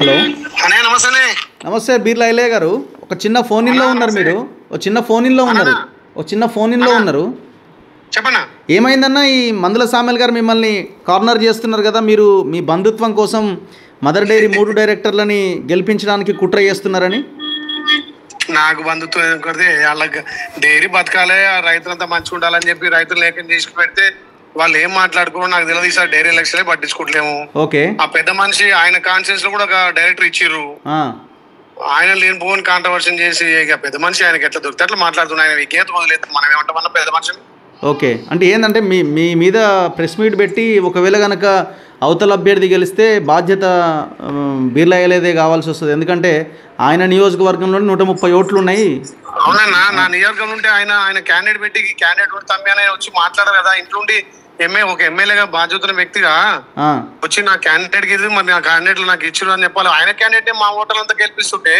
Hello అనే నమస్తే. నమస్తే బీర్లా ఐలయ్య గారు. ఒక చిన్న ఫోన్ ఇన్లో ఉన్నారు మీరు. ఒక చిన్న ఫోన్ ఇన్లో ఉన్నారు. చెప్పనా. ఏమైందన్నా, ఈ మందుల సామెల్ గారు మిమ్మల్ని కార్నర్ చేస్తున్నారు కదా. మీరు మీ బంధుత్వం కోసం మదర్ డైరీ 3 డైరెక్టర్లని గెలిపించడానికి కుట్ర చేస్తున్నారని. నాకు బంధుత్వం కొడితే వాళ్ళకి డైరీ బతకాలే, రైతులంతా మంచిగా ఉండాలని చెప్పి రైతులు లేఖం చేసి పెడితే వాళ్ళు ఏం మాట్లాడుకోవడం నాకు తెలియదు. ఈసారి డైరీ ఎలక్షన్లే పట్టించుకోవట్లేము. ఓకే, ఆ పెద్ద మనిషి ఆయన కాన్షియన్స్ లో కూడా ఒక డైరెక్టర్ ఇచ్చిర్రు. ఆయన లేని పోని కాంట్రవర్షన్ చేసి ఇక పెద్ద మనిషి ఆయనకి ఎట్లా దొరికితే అట్లా మాట్లాడుతున్నాయి. ఆయన వికేత వదిలేదు, మనం ఏమంటామన్నా పెద్ద మనిషిని. ఓకే, అంటే ఏంటంటే మీ మీ మీద ప్రెస్ మీట్ పెట్టి ఒకవేళ కనుక అవతల అభ్యర్థి గెలిస్తే బాధ్యత బీర్లా ఐలయ్యదే కావాల్సి వస్తుంది. ఎందుకంటే ఆయన నియోజకవర్గంలో 130 ఓట్లు ఉన్నాయి. అవునన్నా, నా నియోజకవర్గం ఉంటే ఆయన క్యాండిడేట్ పెట్టి క్యాండిడేట్ తమ్మి అనే వచ్చి మాట్లాడారు కదా. ఇంట్లో ఉండి ఒక ఎమ్మెల్యేగా బాధ్యత వ్యక్తిగా వచ్చి నా క్యాండిడేట్ కి మరి నా క్యాండిడేట్ నాకు ఇచ్చారు అని చెప్పాలి. ఆయన క్యాండిడేట్ మా ఓటర్లంతా గెలిపిస్తుంటే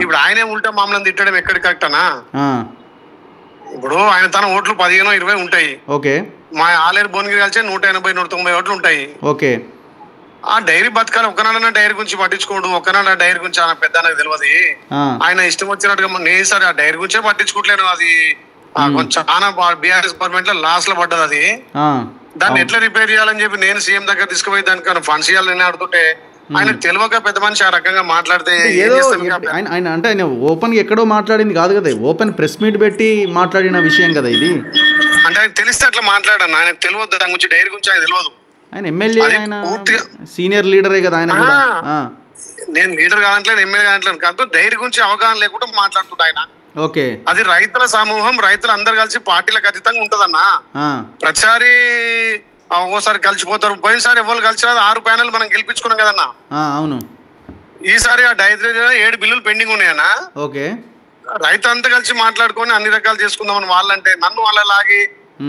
ఇప్పుడు ఆయనే ఉల్టా మామూలు తిట్టడం ఎక్కడి కరెక్టనా? ఇప్పుడు ఆయన తన ఓట్లు 15-20 ఉంటాయి. ఓకే, మా ఆలేరు భువనగిరి కలిసి 180-190 ఓట్లు ఉంటాయి. ఓకే, ఆ డైరీ బతకాలి. ఒక్కనాడన్నా డైరీ గురించి పట్టించుకోడు, ఒక్కనాడు ఆ డైరీ గురించి ఆయన పెద్ద నాకు తెలియదు. ఆయన ఇష్టం వచ్చినట్టుగా నేను సరే ఆ డైరీ గురించే పట్టించుకోవట్లేను. అది కొంచెం చాలా బీఆర్ఎస్ గవర్నమెంట్ లో లాస్ లో పడ్డది. అది దాన్ని ఎట్లా రిపేర్ చేయాలని చెప్పి నేను సీఎం దగ్గర తీసుకుపోయి దానికి ఫండ్స్ చేయాలని ఆడుతుంటే ఆయన తెలియక పెద్ద మనిషి ఆ రకంగా మాట్లాడితే ఆయన అంటే ఆయన ఓపెన్ ఎక్కడో మాట్లాడింది కాదు కదా, ఓపెన్ ప్రెస్ మీట్ పెట్టి మాట్లాడిన విషయం కదా ఇది. అంటే ఆయన తెలిస్తే అట్లా మాట్లాడాను, ఆయనకు తెలియదు దాని గురించి, డైరీ గురించి ఆయన తెలియదు. ఆయన ఎమ్మెల్యే, ఆయన సీనియర్ లీడరే కదా ఆయన. నేను లీడర్ కాదంటలేదు, ఎమ్మెల్యే కాదంటలేదు, కాదు డైరీ గురించి అవగాహన లేకుండా మాట్లాడుతుంటా ఆయన. ఓకే, అది రైతుల సమూహం, రైతులు అందరు కలిసి పార్టీలకు అతీతంగా ఉంటదన్నా. ప్రతిసారి ఒక్కోసారి కలిసిపోతారు. పోయినసారి ఎవరు కలిసి 6 ప్యానెల్ మనం గెలిపించుకున్నాం కదన్నా. అవును, ఈసారి ఆ డైరీ 7 బిల్లులు పెండింగ్ ఉన్నాయన్నా. ఓకే, రైతు అంతా కలిసి మాట్లాడుకొని అన్ని రకాలు చేసుకుందామని వాళ్ళంటే నన్ను వాళ్ళ లాగి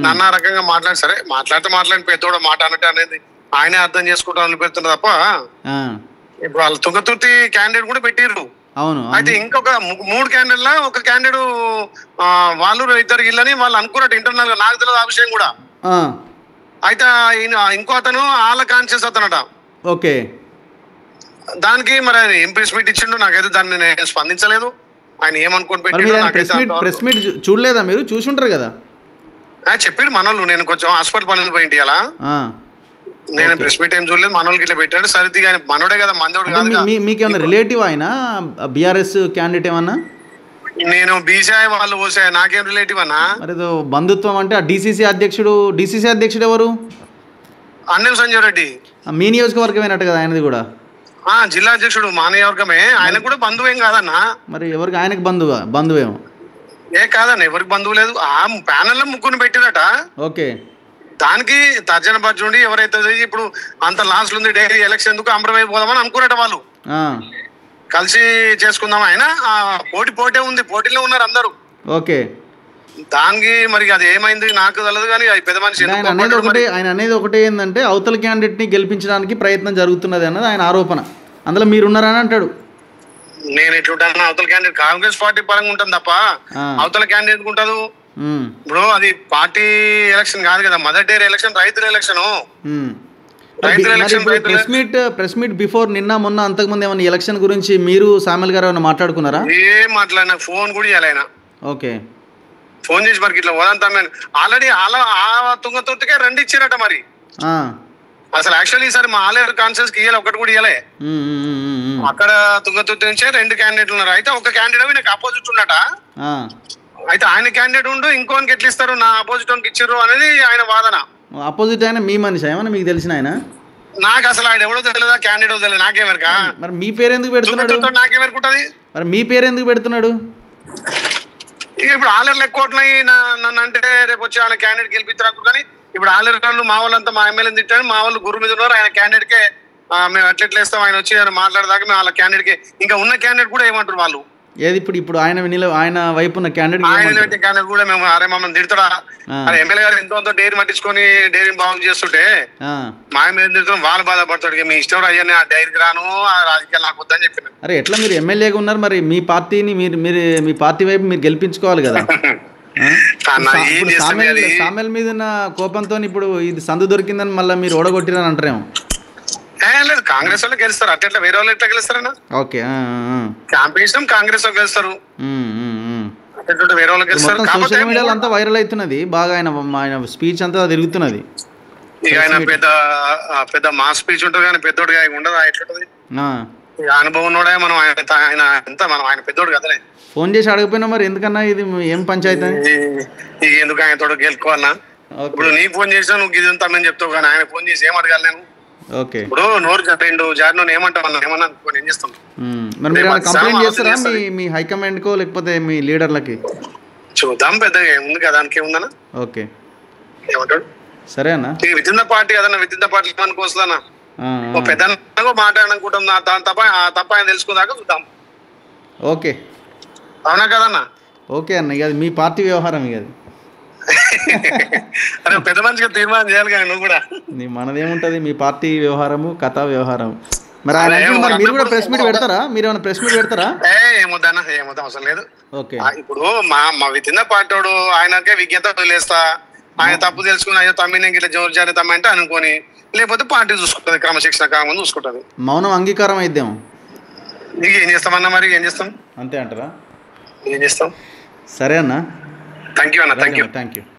నన్న రకంగా మాట్లాడి, సరే మాట్లాడి పెద్దోడ మాట అన్నట్టు అనేది ఆయనే అర్థం చేసుకుంటామని పెడుతున్నారు తప్ప. ఇప్పుడు వాళ్ళు తుంగతుర్తి క్యాండిడేట్ కూడా పెట్టిర్రు. అవును, అయితే ఇంకొక 3 క్యాండిడేట్ల ఒక క్యాండిడేట్ వాళ్ళు 2 ఇళ్ళని వాళ్ళు అనుకున్నట్టు ఇంటర్నల్ గా, నాకు తెలియదు ఆ విషయం కూడా. అయితే ఇంకో అతను వాళ్ళ కాన్షియస్ అతనట. ఓకే, దానికి మరి ఆయన ఏం ప్రెస్ మీట్ ఇచ్చిండు నాకైతే దాన్ని నేను స్పందించలేదు. ఆయన ఏమనుకోని పెట్టిండు. ప్రెస్ మీట్ చూడలేదా మీరు? చూసుంటారు కదా. చెప్పాడు మనోళ్ళు, నేను కొంచెం హాస్పిటల్ పనులు పోయింటి అలా, నేను ప్రెస్ మీట్ ఏం చూడలేదు. మనోళ్ళకి ఇట్లా పెట్టాడు. సరిది ఆయన మనోడే కదా, మందోడు కాదు. మీకేమన్నా రిలేటివ్ ఆయన బీఆర్ఎస్ క్యాండిడేట్ ఏమన్నా? నేను బీసీఐ వాళ్ళు పోసాయి, నాకేం రిలేటివ్ అన్నా. మరి బంధుత్వం అంటే ఆ డీసీసీ అధ్యక్షుడు ఎవరు? అన్నెల్ సంజయ్ రెడ్డి. మీ నియోజకవర్గమేనట్టు కదా ఆయనది కూడా? జిల్లా అధ్యక్షుడు మా నియోజకవర్గమే. ఆయన కూడా బంధువేం కాదన్నా. మరి ఎవరికి? ఆయనకు బంధువేమో? కాదన్న, ఎవరికి బంధువు లేదు. ఆ ప్యానెల్ లో 3 పెట్టిరట. ఓకే, దానికి తర్జన భర్జుండి ఎవరైతే ఇప్పుడు అంత లాస్ట్ ఉంది డైరీ ఎలక్షన్ ఎందుకు అమరవైపు పోదామని అనుకున్నట వాళ్ళు. కలిసి చేసుకుందాం. ఆయన పోటీ ఉంది, పోటీలో ఉన్నారు అందరూ. ఓకే, దానికి మరి అది ఏమైంది నాకు తెలియదు కానీ పెద్ద మనిషి ఆయన అనేది ఒకటే ఏంటంటే అవతల క్యాండిడేట్ ని గెలిపించడానికి ప్రయత్నం జరుగుతున్నది అన్నది ఆయన ఆరోపణ. అందులో మీరున్నారని అంటాడు. నేను ఎట్లుంటాను, అవతల క్యాండిడేట్ కాంగ్రెస్ పార్టీ పరంగా ఉంటుంది తప్ప అవతల క్యాండిడేట్ ఉంటదు. ఇప్పుడు అది పార్టీ ఎలక్షన్ కాదు కదా, మదర్ డైరీ ఎలక్షన్, రైతుల ఎలక్షన్. ప్రెస్ మీట్ బిఫోర్ నిన్న మొన్న అంతకుముందు ఏమన్నా ఎలక్షన్ గురించి మీరు సామెల్ గారు ఏమైనా మాట్లాడుకున్నారా? ఏం మాట్లాడినా, ఫోన్ కూడా ఇవ్వాలి. ఓకే, ఫోన్ చేసి మరి ఇట్లా పోదంతా ఆల్రెడీ తుంగతుర్తికే 2 ఇచ్చారట. మరి అసలు యాక్చువల్లీ ఈసారి మా ఆలేరు కాన్ఫరెన్స్ కి ఇవ్వాలి, ఒకటి కూడా ఇవ్వలే. అక్కడ తుంగతుర్తి నుంచే 2 క్యాండిడేట్లు ఉన్నారు. అయితే ఒక క్యాండిడేట్ నాకు ఆపోజిట్ ఉన్నట. అయితే ఆయన క్యాండిడేట్ ఉండు ఇంకోనికి ఎట్లా ఇస్తారు, నా ఆపోజిట్ వానికి ఇచ్చారు అనేది ఆయన వాదన. ఆపోజిట్ ఆయన మీ మనిషి ఏమన్నా మీకు తెలిసిన ఆయన? నాకు అసలు ఆయన ఎవడో తెలియదా, క్యాండిడేట్ తెలియదు, నాకేమెరక. మరి మీ పేరు ఎందుకు పెడుతున్నాడు? నాకేమెరుకుంటది. మరి మీ పేరు ఎందుకు పెడుతున్నాడు? ఇక ఇప్పుడు ఆలర్లు ఎక్కువ ఉంటున్నాయి. నన్ను అంటే రేపు వచ్చి ఆయన క్యాండిడేట్ గెలిపిస్తారు కానీ ఇప్పుడు ఆలర్ వాళ్ళు మా వాళ్ళంతా మా ఎమ్మెల్యేని తిట్టాడు, మా వాళ్ళు గురు మీద ఉన్నారు. ఆయన క్యాండిడేట్ కే మేము అట్లా ఇస్తాం, ఆయన వచ్చి ఆయన మాట్లాడదాకా మేము వాళ్ళ క్యాండిడేట్ కే, ఇంకా ఉన్న క్యాండిడేట్ కూడా ఏమంటారు వాళ్ళు. ఏది ఇప్పుడు ఆయన వైపు ఉన్న క్యాండిడేట్ కూడా మేము అరే మమ్మల్ని తిడతాడా, అరే ఎమ్మెల్యే గారు ఎంతో డైరీ పట్టించుకొని డైరీని బాగు చేస్తుంటే మా మీద తిడతాం, వాళ్ళు బాధపడతాడు. మీ ఇష్టం అయ్యాన్ని ఆ డైరీకి రాను, ఆ రాజకీయాలు నాకు వద్దని చెప్పిన. అరే ఎట్లా మీరు ఎమ్మెల్యేగా ఉన్నారు, మరి మీ పార్టీని మీరు మీ పార్టీ వైపు మీరు గెలిపించుకోవాలి కదా. సామెల్ మీద ఉన్న కోపంతో ఇప్పుడు ఇది సందు దొరికిందని మళ్ళీ మీరు ఓడగొట్టిరని అంటారేమో. లేదు కాంగ్రెస్ వాళ్ళు గెలుస్తారు, అట్లా వేరే వాళ్ళు ఎట్లా గెలుస్తారన్నా? ఓకే. క్యాంపెయిన్ కాంగ్రెస్ వాళ్ళు గెలుస్తారు, అట్లా వేరే వాళ్ళు గెలుస్తారు. సోషల్ మీడియాలో అంతా వైరల్ అవుతున్నది బాగా, ఆయన స్పీచ్ అంతా తిరుగుతున్నది. ఇక ఆయన పెద్ద మా స్పీచ్ ఉంటుంది కానీ పెద్దోడుగా ఉండదు, ఎట్లుంటది? అనుభవం ఉన్నోడే మనం, ఆయన ఎంత మనం ఆయన పెద్దోడు కదనే. ఫోన్ చేసి అడగపోయినా మరి ఎందుకన్నా ఇది ఏం పంచాయతీ? ఇక ఎందుకు ఆయన తోడు గెలుకోవాలన్నా? ఇప్పుడు నీకు ఫోన్ చేసినా నువ్వు ఇది అంతా చెప్తావు కానీ ఆయన ఫోన్ చేసి ఏం అడగాలి నేను? ఓకే. ఇప్పుడు నోరు రెండు జారి నువ్వు ఏమంటావు ఏమన్నా ఏం చేస్తాం? మరి మీరు కంప్లైంట్ చేస్తారా మీ హైకమాండ్ కో లేకపోతే మీ లీడర్లకి? చూద్దాం, పెద్దగా ఏముంది కదా, దానికి ఏముందన్నా. ఓకే, ఏమంటాడు? సరే అన్న. విత్ ద పార్టీ కదన్నా, విత్ ద పార్టీ మనకు వస్తుందన్నా. పెద్ద మాట్లాడాలనుకుంటాం, తప్ప ఆయన తెలుసుకుందాక చూద్దాం. ఓకే, అవునా కదన్నా? ఓకే అన్న, ఇక మీ పార్టీ వ్యవహారం ఇక అది. అరే పెద్ద మనిషిగా తీర్మానం చేయాలి కానీ నువ్వు కూడా. మనదేముంటది, మీ పార్టీ వ్యవహారము కథా వ్యవహారం. మరి మీరు కూడా ప్రెస్ మీట్ పెడతారా? మీరు ఏమైనా ప్రెస్ మీట్ పెడతారా? ఏమొద్దన్నా, ఏమొద్దు, అవసరం లేదు. ఓకే. ఇప్పుడు మా విత్ ఇన్ ద పార్టీ వాడు ఆయనకే విజ్ఞత వదిలేస్తా, ఆయన తప్పు తెలుసుకుని అయ్యో తమ్మి నేను ఇట్లా జోరు జారి తమ్మి అంటే అనుకోని, లేకపోతే పార్టీ చూసుకుంటది, క్రమశిక్షణ కామని చూసుకుంటది. మౌనం అంగీకారం అయిద్దాం. నీకు ఏం చేస్తామన్నా, మరి ఏం చేస్తాం? అంతే అంటారా? ఏం చేస్తాం? సరే అన్న, థ్యాంక్ యూ అన్న, థ్యాంక్ యూ.